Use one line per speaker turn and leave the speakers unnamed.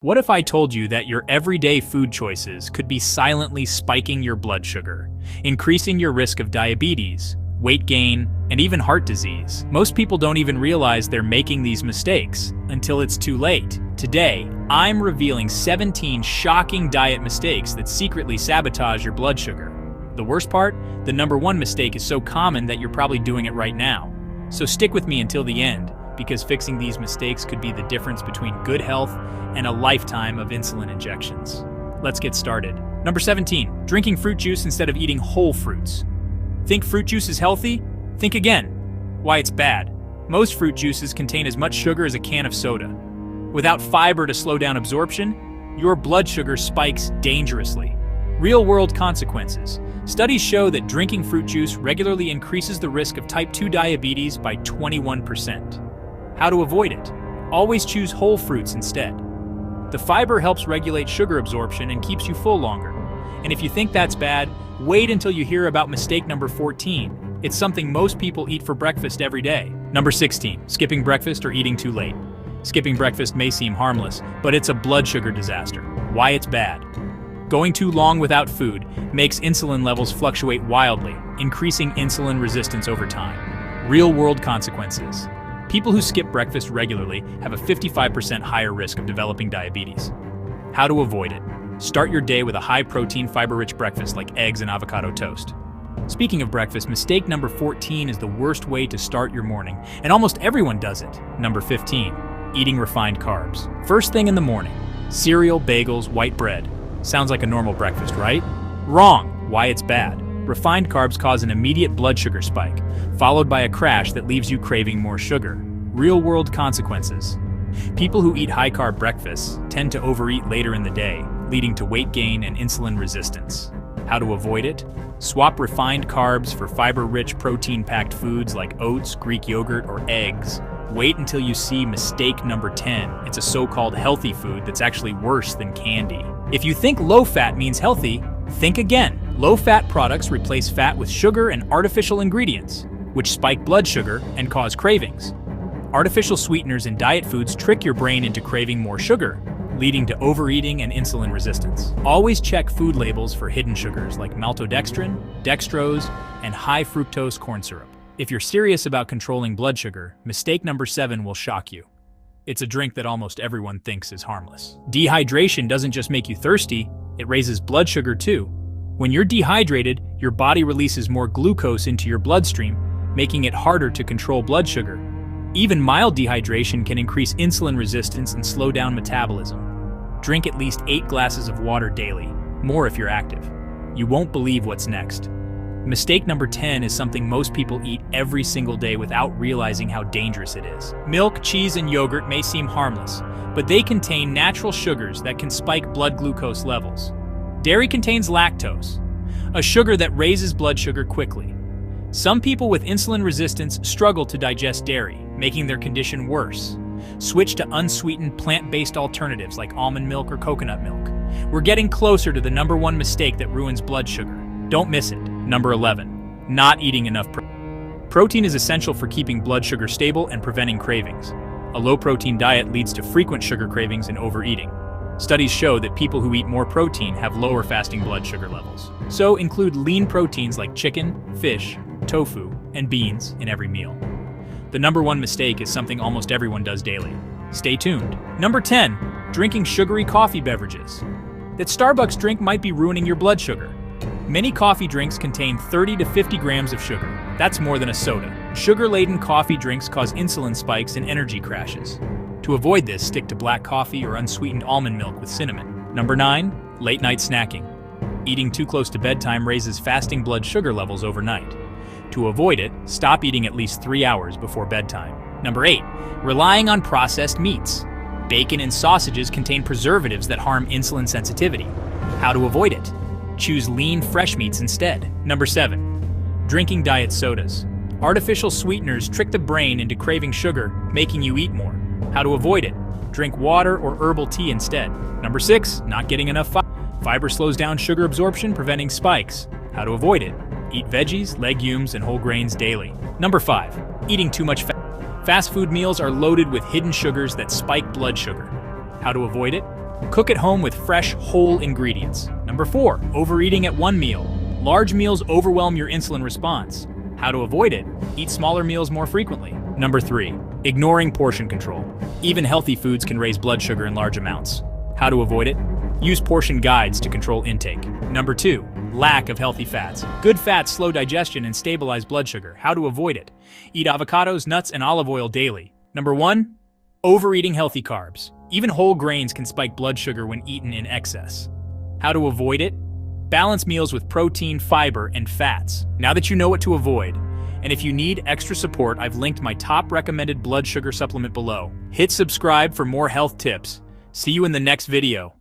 What if I told you that your everyday food choices could be silently spiking your blood sugar, increasing your risk of diabetes, weight gain, and even heart disease? Most people don't even realize they're making these mistakes until it's too late. Today, I'm revealing 17 shocking diet mistakes that secretly sabotage your blood sugar. The worst part? The number one mistake is so common that you're probably doing it right now. So stick with me until the end, because fixing these mistakes could be the difference between good health and a lifetime of insulin injections. Let's get started. Number 17, drinking fruit juice instead of eating whole fruits. Think fruit juice is healthy? Think again. Why it's bad. Most fruit juices contain as much sugar as a can of soda. Without fiber to slow down absorption, your blood sugar spikes dangerously. Real-world consequences. Studies show that drinking fruit juice regularly increases the risk of type 2 diabetes by 21%. How to avoid it? Always choose whole fruits instead. The fiber helps regulate sugar absorption and keeps you full longer. And if you think that's bad, wait until you hear about mistake number 14. It's something most people eat for breakfast every day. Number 16, skipping breakfast or eating too late. Skipping breakfast may seem harmless, but it's a blood sugar disaster. Why it's bad? Going too long without food makes insulin levels fluctuate wildly, increasing insulin resistance over time. Real-world consequences. People who skip breakfast regularly have a 55% higher risk of developing diabetes. How to avoid it? Start your day with a high-protein, fiber-rich breakfast like eggs and avocado toast. Speaking of breakfast, mistake number 14 is the worst way to start your morning, and almost everyone does it. Number 15, eating refined carbs. First thing in the morning, cereal, bagels, white bread. Sounds like a normal breakfast, right? Wrong. Why it's bad. Refined carbs cause an immediate blood sugar spike, followed by a crash that leaves you craving more sugar. Real-world consequences. People who eat high-carb breakfasts tend to overeat later in the day, leading to weight gain and insulin resistance. How to avoid it? Swap refined carbs for fiber-rich, protein-packed foods like oats, Greek yogurt, or eggs. Wait until you see mistake number 10. It's a so-called healthy food that's actually worse than candy. If you think low-fat means healthy, think again. Low-fat products replace fat with sugar and artificial ingredients, which spike blood sugar and cause cravings. Artificial sweeteners in diet foods trick your brain into craving more sugar, leading to overeating and insulin resistance. Always check food labels for hidden sugars like maltodextrin, dextrose, and high fructose corn syrup. If you're serious about controlling blood sugar, mistake number 7 will shock you. It's a drink that almost everyone thinks is harmless. Dehydration doesn't just make you thirsty, it raises blood sugar too. When you're dehydrated, your body releases more glucose into your bloodstream, making it harder to control blood sugar. Even mild dehydration can increase insulin resistance and slow down metabolism. Drink at least 8 glasses of water daily, more if you're active. You won't believe what's next. Mistake number 10 is something most people eat every single day without realizing how dangerous it is. Milk, cheese, and yogurt may seem harmless, but they contain natural sugars that can spike blood glucose levels. Dairy contains lactose, a sugar that raises blood sugar quickly. Some people with insulin resistance struggle to digest dairy, making their condition worse. Switch to unsweetened plant-based alternatives like almond milk or coconut milk. We're getting closer to the number one mistake that ruins blood sugar. Don't miss it. Number 11, not eating enough protein. Protein is essential for keeping blood sugar stable and preventing cravings. A low-protein diet leads to frequent sugar cravings and overeating. Studies show that people who eat more protein have lower fasting blood sugar levels. So include lean proteins like chicken, fish, tofu, and beans in every meal. The number one mistake is something almost everyone does daily. Stay tuned. Number 10, drinking sugary coffee beverages. That Starbucks drink might be ruining your blood sugar. Many coffee drinks contain 30 to 50 grams of sugar. That's more than a soda. Sugar-laden coffee drinks cause insulin spikes and energy crashes. To avoid this, stick to black coffee or unsweetened almond milk with cinnamon. Number 9, late-night snacking. Eating too close to bedtime raises fasting blood sugar levels overnight. To avoid it, stop eating at least 3 hours before bedtime. Number 8, relying on processed meats. Bacon and sausages contain preservatives that harm insulin sensitivity. How to avoid it? Choose lean, fresh meats instead. Number 7, drinking diet sodas. Artificial sweeteners trick the brain into craving sugar, making you eat more. How to avoid it? Drink water or herbal tea instead. Number 6, not getting enough fiber. Fiber slows down sugar absorption, preventing spikes. How to avoid it? Eat veggies, legumes, and whole grains daily. Number 5, eating too much fat. Fast food meals are loaded with hidden sugars that spike blood sugar. How to avoid it? Cook at home with fresh, whole ingredients. Number 4, overeating at one meal. Large meals overwhelm your insulin response. How to avoid it? Eat smaller meals more frequently. Number 3, ignoring portion control. Even healthy foods can raise blood sugar in large amounts. How to avoid it? Use portion guides to control intake. Number 2, lack of healthy fats. Good fats slow digestion and stabilize blood sugar. How to avoid it? Eat avocados, nuts, and olive oil daily. Number 1, overeating healthy carbs. Even whole grains can spike blood sugar when eaten in excess. How to avoid it? Balance meals with protein, fiber, and fats. Now that you know what to avoid, and if you need extra support, I've linked my top recommended blood sugar supplement below. Hit subscribe for more health tips. See you in the next video.